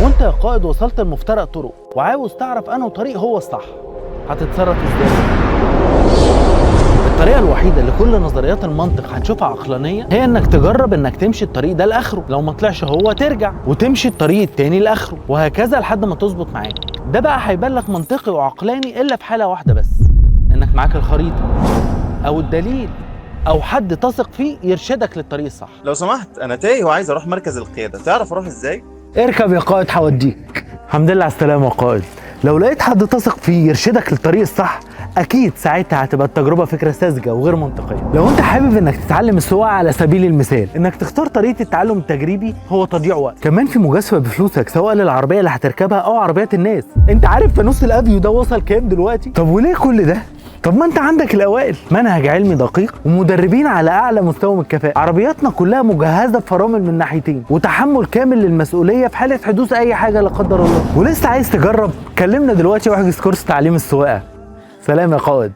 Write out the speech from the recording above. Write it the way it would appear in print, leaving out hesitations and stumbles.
لو انت يا قائد وصلت لمفترق طرق وعاوز تعرف انه طريق هو الصح، هتتصرف ازاي؟ الطريقة الوحيدة اللي كل نظريات المنطق هتشوفها عقلانية هي انك تجرب انك تمشي الطريق ده لاخره، لو ما طلعش هو ترجع وتمشي الطريق التاني لاخره، وهكذا لحد ما تظبط معاك. ده بقى هيبان لك منطقي وعقلاني الا في حالة واحدة بس، انك معاك الخريطة او الدليل او حد تثق فيه يرشدك للطريق الصح. لو سمحت انا تايه وعايز اروح مركز القياده، تعرف اروح ازاي؟ اركب يا قائد هوديك. الحمد لله على السلامة يا قائد. لو لقيت حد تثق فيه يرشدك للطريق الصح، اكيد ساعتها هتبقى التجربة فكرة ساذجة وغير منطقية. لو انت حابب انك تتعلم السواقة على سبيل المثال، انك تختار طريقة التعلم التجريبي هو تضييع وقت. كمان في مجازفة بفلوسك سواء للعربية اللي هتركبها او عربيات الناس. انت عارف فانوس الافيو ده وصل كام دلوقتي؟ طب وليه كل ده؟ طب ما انت عندك الاوائل، منهج علمي دقيق ومدربين على اعلى مستوى من الكفاءه. عربياتنا كلها مجهزه بفرامل من ناحيتين وتحمل كامل للمسؤوليه في حاله حدوث اي حاجه لا قدر الله. ولسه عايز تجرب؟ كلمنا دلوقتي واحجز كورس تعليم السواقه. سلام يا قائد.